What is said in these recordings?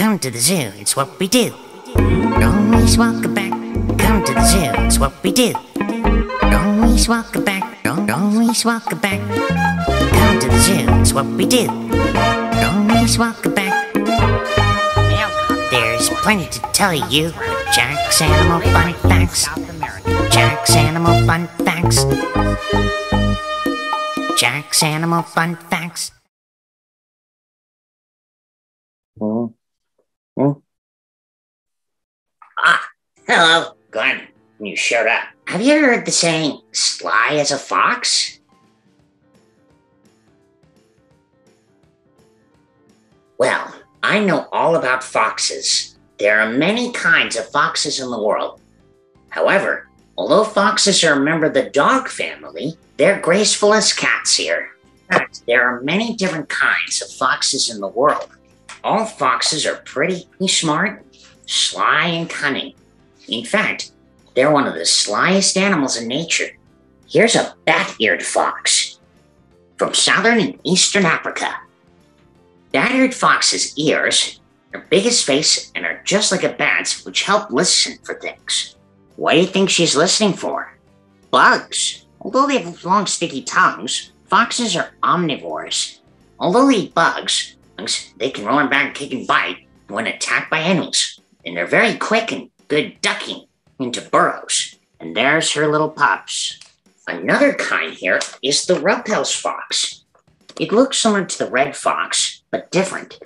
come to the zoo, it's what we do. Always welcome back, come to the zoo, it's what we do. Always welcome back, always welcome back, come to the zoo, it's what we do. Always welcome back. There's plenty to tell you with Jack's Animal Fun Facts. Jack's Animal Fun Facts. Jack's Animal Fun Facts. Hello, Glenn. You showed up. Have you ever heard the saying, sly as a fox? Well, I know all about foxes. There are many kinds of foxes in the world. However, although foxes are a member of the dog family, they're graceful as cats here. In fact, there are many different kinds of foxes in the world. All foxes are pretty smart, sly, and cunning. In fact, they're one of the slyest animals in nature. Here's a bat-eared fox from southern and eastern Africa. Bat-eared fox's ears are big as face and are just like a bat's, which help listen for things. What do you think she's listening for? Bugs. Although they have long, sticky tongues, foxes are omnivores. Although they eat bugs, they can run back, kick, and bite when attacked by enemies. And they're very quick and good ducking into burrows. And there's her little pups. Another kind here is the red-tailed fox. It looks similar to the red fox, but different.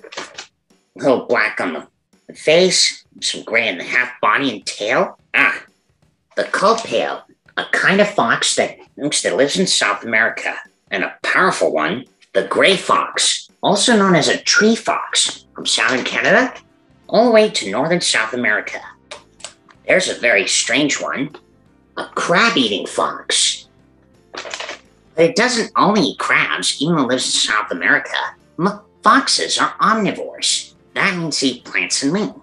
A little black on the face, some gray in the half body and tail. The culpale, a kind of fox that lives in South America. And a powerful one, the gray fox, also known as a tree fox, from southern Canada all the way to northern South America. There's a very strange one, a crab-eating fox. But it doesn't only eat crabs, even though it lives in South America. Foxes are omnivores. That means they eat plants and meat.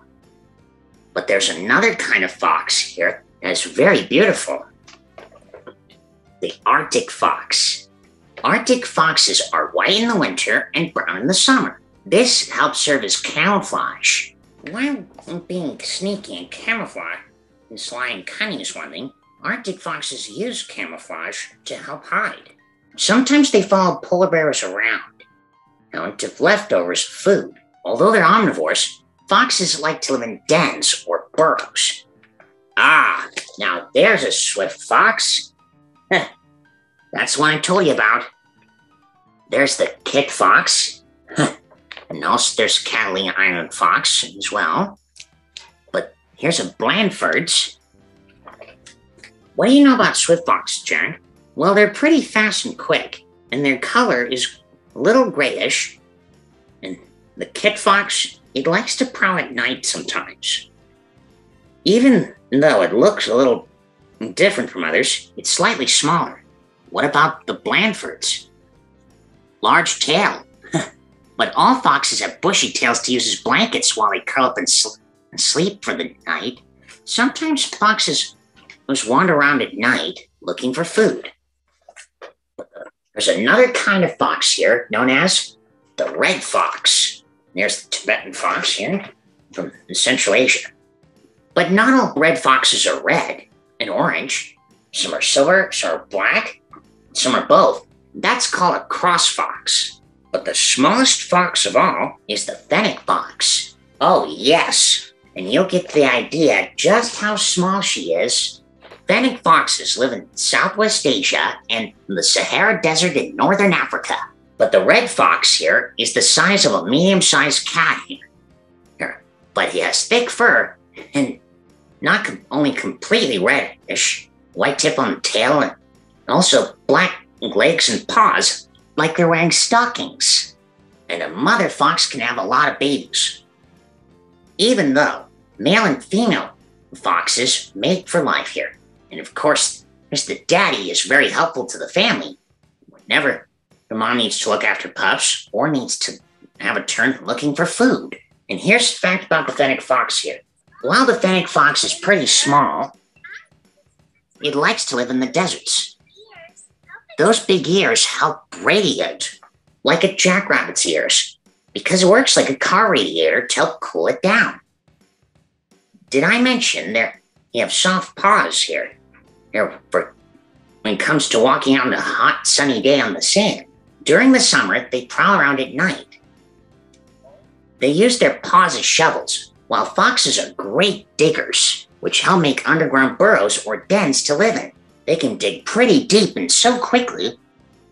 But there's another kind of fox here that's very beautiful. The Arctic fox. Arctic foxes are white in the winter and brown in the summer. This helps serve as camouflage. While being sneaky and camouflage and sly and cunning is one thing, Arctic foxes use camouflage to help hide. Sometimes they follow polar bears around to leftovers of food. Although they're omnivores, foxes like to live in dens or burrows. Now there's a swift fox. That's one I told you about. There's the kit fox. And also there's Catalina Island fox as well. But here's a Blandford's. What do you know about swift foxes, Jack? Well, they're pretty fast and quick, and their color is a little grayish. And the kit fox, it likes to prowl at night sometimes. Even though it looks a little different from others, it's slightly smaller. What about the Blandford's? Large tail. But all foxes have bushy tails to use as blankets while they curl up and sleep for the night. Sometimes foxes wander around at night looking for food. There's another kind of fox here known as the red fox. There's the Tibetan fox here from Central Asia. But not all red foxes are red and orange. Some are silver, some are black, some are both. That's called a cross fox. But the smallest fox of all is the fennec fox. Oh yes, and you'll get the idea just how small she is. Fennec foxes live in Southwest Asia and the Sahara Desert in Northern Africa. But the red fox here is the size of a medium-sized cat here. But he has thick fur and not only completely reddish, white tip on the tail, and also black legs and paws, like they're wearing stockings. And a mother fox can have a lot of babies. Even though male and female foxes mate for life here. And of course, Mr. Daddy is very helpful to the family. Whenever the mom needs to look after pups or needs to have a turn looking for food. And here's the fact about the fennec fox here. While the fennec fox is pretty small, it likes to live in the deserts. Those big ears help radiate, like a jackrabbit's ears. because it works like a car radiator to help cool it down. Did I mention you have soft paws here? For when it comes to walking out on a hot, sunny day on the sand. During the summer, they prowl around at night. They use their paws as shovels, while foxes are great diggers, which help make underground burrows or dens to live in. They can dig pretty deep and so quickly,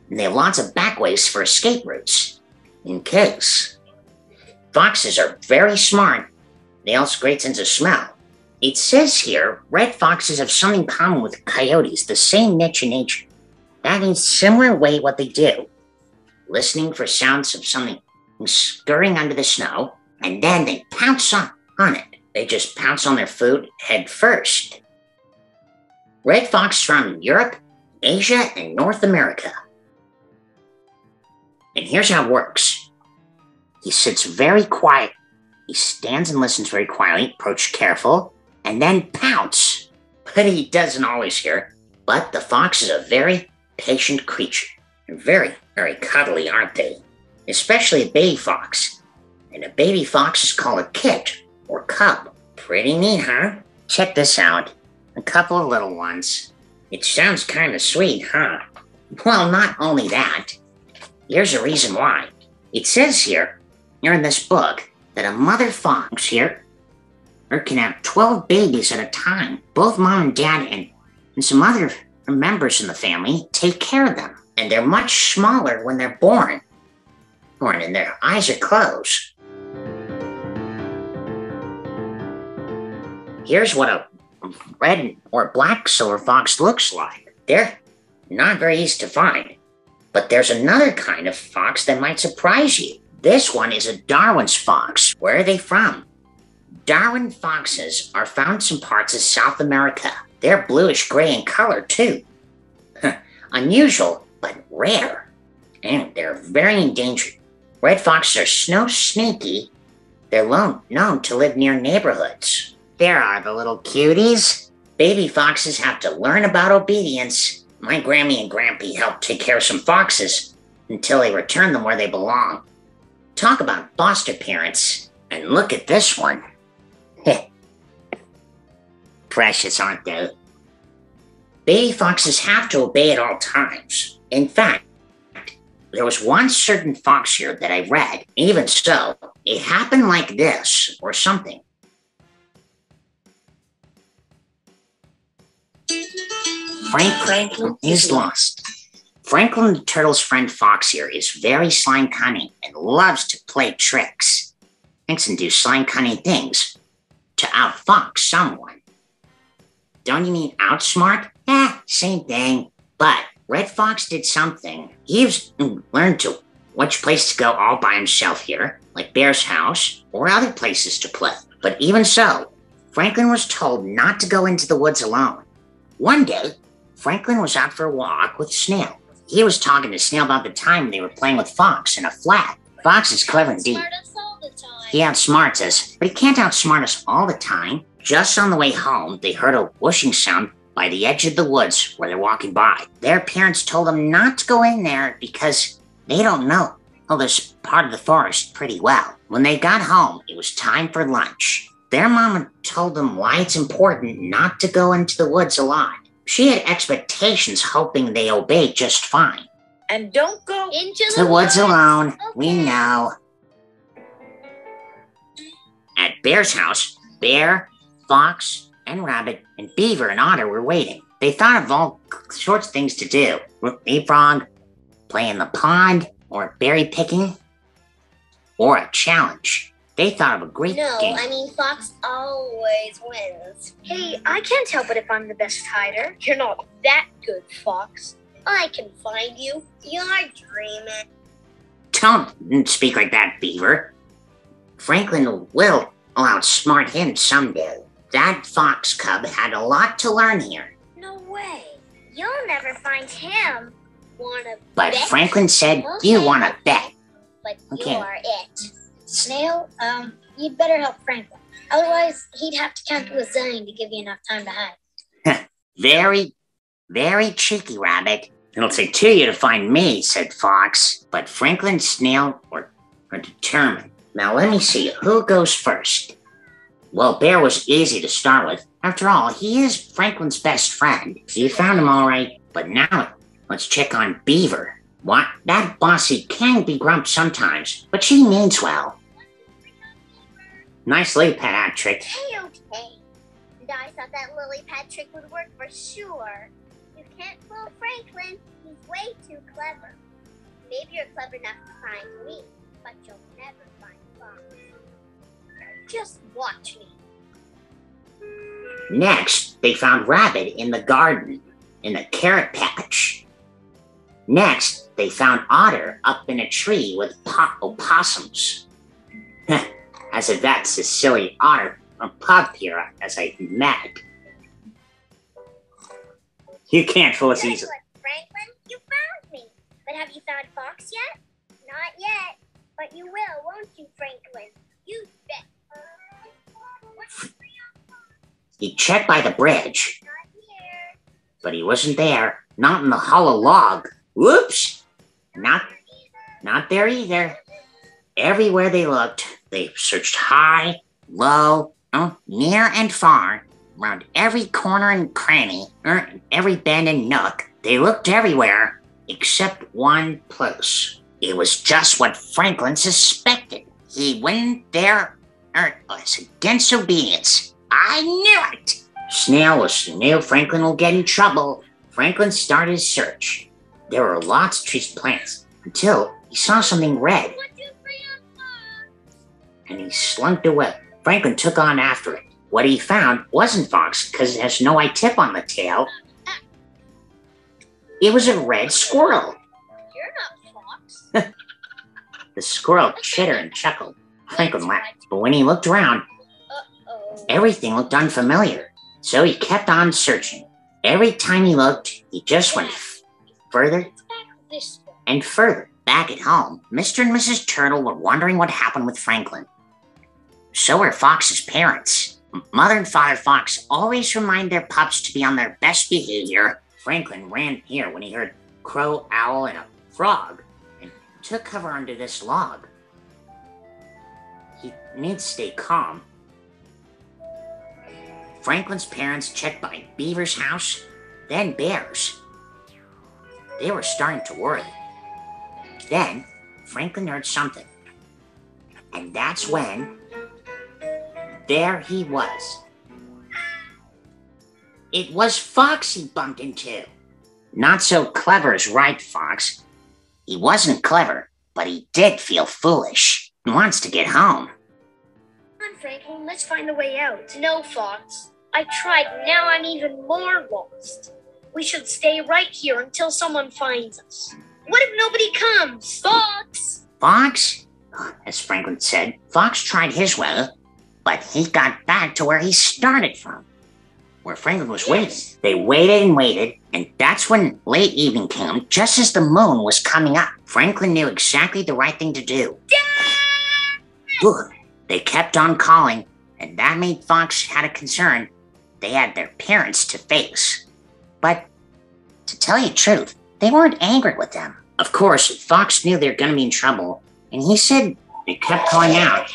and they have lots of backways for escape routes. In case. Foxes are very smart. They also have great sense of smell. It says here, red foxes have something in common with coyotes, the same niche in nature. That means similar way what they do. Listening for sounds of something scurrying under the snow, and then they pounce on it. They just pounce on their food head first. Red foxes from Europe, Asia, and North America. And here's how it works. He sits very quiet. He stands and listens very quietly, approach careful, and then pounce. But he doesn't always hear. But the fox is a very patient creature. And very, very cuddly, aren't they? Especially a baby fox. And a baby fox is called a kit, or cub. Pretty neat, huh? Check this out. A couple of little ones. It sounds kind of sweet, huh? Well, not only that. Here's a reason why. It says here in this book, that a mother fox here can have 12 babies at a time. Both mom and dad and some other members in the family take care of them. And they're much smaller when they're born and their eyes are closed. Here's what a red or black silver fox looks like. They're not very easy to find. But there's another kind of fox that might surprise you. This one is a Darwin's fox. Where are they from? Darwin foxes are found in some parts of South America. They're bluish gray in color too. Unusual, but rare. And they're very endangered. Red foxes are so sneaky, they're known to live near neighborhoods. There are the little cuties. Baby foxes have to learn about obedience. My Grammy and Grampy helped take care of some foxes until they return them where they belong. Talk about foster parents. And look at this one. Precious, aren't they? Baby foxes have to obey at all times. In fact, there was one certain fox here that I read. Even so, it happened like this, or something. Franklin is lost. Franklin the turtle's friend Fox here is very sly and cunning and loves to play tricks. Thinks and do sly and cunning things to outfox someone. Don't you mean outsmart? Same thing. But Red Fox did something. He's learned to which place to go all by himself here, like Bear's house, or other places to play. But even so, Franklin was told not to go into the woods alone. One day, Franklin was out for a walk with Snail. He was talking to Snail about the time they were playing with Fox in a flat. Fox is clever indeed. He outsmarts us, but he can't outsmart us all the time. Just on the way home, they heard a whooshing sound by the edge of the woods where they're walking by. Their parents told them not to go in there because they don't know this part of the forest pretty well. When they got home, it was time for lunch. Their mama told them why it's important not to go into the woods a lot. She had expectations hoping they obeyed just fine. And don't go into the woods alone. Okay. We know. At Bear's house, Bear, Fox, and Rabbit, and Beaver and Otter were waiting. They thought of all sorts of things to do. Leapfrog, play in the pond, or berry picking, or a challenge. They thought of a great game. No, I mean, Fox always wins. Hey, I can't help it if I'm the best hider. You're not that good, Fox. I can find you. You're dreaming. Don't speak like that, Beaver. Franklin will outsmart him someday. That fox cub had a lot to learn here. No way. You'll never find him. Wanna but bet? Franklin said, Okay. You want to bet. But Okay. you are it. Snail, you'd better help Franklin. Otherwise, he'd have to count to a zillion to give you enough time to hide. Very, very cheeky, Rabbit. It'll take two of you to find me, said Fox. But Franklin, Snail, or are determined. Now let me see, who goes first? Well, Bear was easy to start with. After all, he is Franklin's best friend. So you found him all right. But now, let's check on Beaver. What? That bossy can be grump sometimes, but she means well. Nice lily pad hat trick. Okay. And I thought that lily pad trick would work for sure. You can't fool Franklin. He's way too clever. Maybe you're clever enough to find me, but you'll never find Fox. Just watch me. Next, they found Rabbit in the garden, in the carrot patch. Next, they found Otter up in a tree with opossums. As if that's a silly otter from Pub here as I met. You can't fool us easily. Franklin, you found me. But have you found Fox yet? Not yet. But you will, won't you, Franklin? You bet. He checked by the bridge, Not here. but he wasn't there. Not in the hollow log. Whoops! Not there either. Everywhere they looked, they searched high, low, near and far, around every corner and cranny, every bend and nook. They looked everywhere except one place. It was just what Franklin suspected. He went there was against obedience. I knew it! Snail knew Franklin will get in trouble. Franklin started his search. There were lots of trees and plants until he saw something red. 1, 2, 3, and 4. And he slunk away. Franklin took on after it. What he found wasn't Fox because it has no white tip on the tail. It was a red squirrel. You're not Fox. The squirrel chittered and chuckled. Franklin laughed, but when he looked around, Uh-oh. everything looked unfamiliar. So he kept on searching. Every time he looked, he just went further It's back this way. and further. Back at home, Mr. and Mrs. Turtle were wondering what happened with Franklin. So were Fox's parents. Mother and Father Fox always remind their pups to be on their best behavior. Franklin ran here when he heard crow, owl, and a frog, and took cover under this log. He needs to stay calm. Franklin's parents checked by Beaver's house, then Bear's. They were starting to worry. Then, Franklin heard something. And that's when, there he was. It was Fox he bumped into. Not so clever as right, Fox. He wasn't clever, but he did feel foolish. He wants to get home. Come on, Franklin, let's find a way out. No, Fox. I tried, now I'm even more lost. We should stay right here until someone finds us. What if nobody comes? Fox! Fox? As Franklin said, Fox tried his way, but he got back to where he started from, where Franklin was waiting. They waited and waited, and that's when late evening came, just as the moon was coming up. Franklin knew exactly the right thing to do. Good. They kept on calling, and that made Fox had a concern. They had their parents to face. But, to tell you the truth, they weren't angry with them. Of course, Fox knew they were going to be in trouble, and he said they kept calling out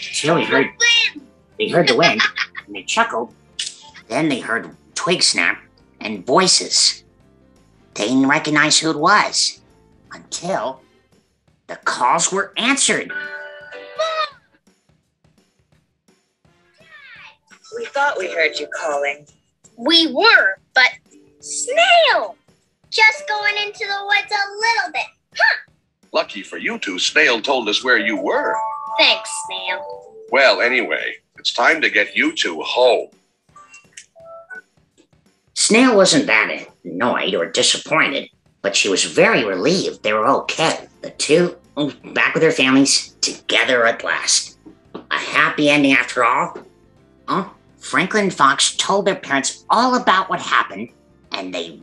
until they heard the wind, and they chuckled. Then they heard twig snap and voices. They didn't recognize who it was until the calls were answered. We thought we heard you calling. We were, but Snail! Just going into the woods a little bit. Lucky for you two, Snail told us where you were. thanks, Snail. Well, anyway, it's time to get you two home. Snail wasn't that annoyed or disappointed, but she was very relieved they were okay. The two back with their families together at last. A happy ending after all. Franklin and Fox told their parents all about what happened, and they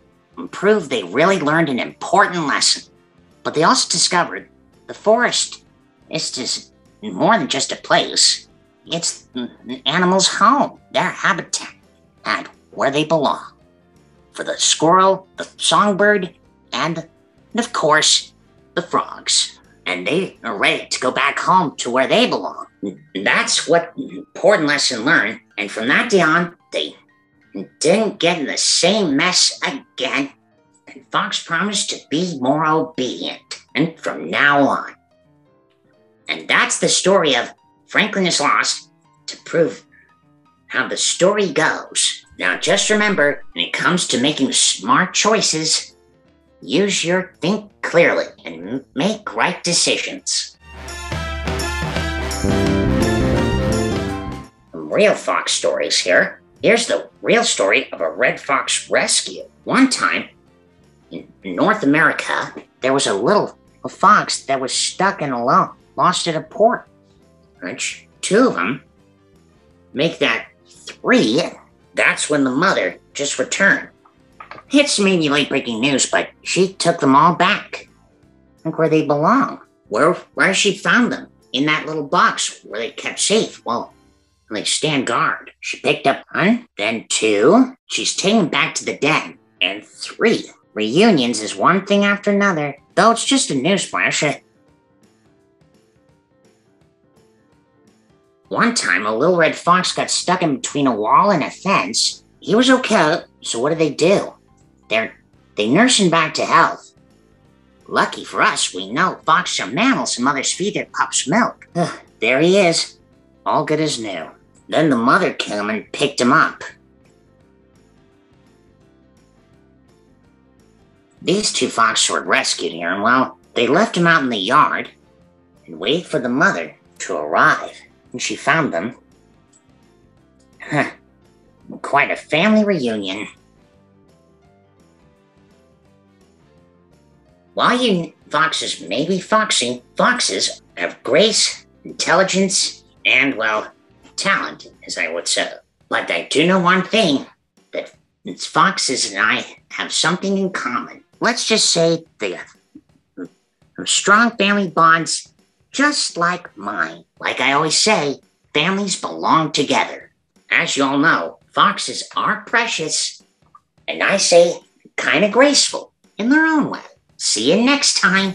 proved they really learned an important lesson. But they also discovered the forest is just more than just a place. It's an animal's home, their habitat, and where they belong. For the squirrel, the songbird, and of course, the frogs. and they are ready to go back home to where they belong. That's what important lesson learned, and from that day on, they didn't get in the same mess again, and Fox promised to be more obedient, and from now on. And that's the story of Franklin is Lost, to prove how the story goes. Now just remember, when it comes to making smart choices, use your think clearly and make right decisions. Some real fox stories here. Here's the real story of a red fox rescue. One time, in North America, there was a fox that was stuck and alone, lost at a port. Which, two of them make that three. That's when the mother just returned. It's maybe late-breaking news, but she took them all back. Look where they belong. Where she found them. In that little box where they kept safe. Well, they stand guard. She picked up one, then two. She's taken back to the den. And three. Reunions is one thing after another. Though it's just a newsflash. One time, a little red fox got stuck in between a wall and a fence. He was okay, so what do? They nurse him back to health. Lucky for us, we know foxes are mammals and mothers feed their pups milk. There he is, all good as new. Then the mother came and picked him up. These two foxes were rescued here, and well, they left him out in the yard and waited for the mother to arrive. And she found them. Quite a family reunion. While you foxes may be foxy, foxes have grace, intelligence, and, well, talent, as I would say. But I do know one thing, that foxes and I have something in common. Let's just say they have strong family bonds, just like mine. Like I always say, families belong together. As you all know, foxes are precious, and I say kind of graceful in their own way. See you next time.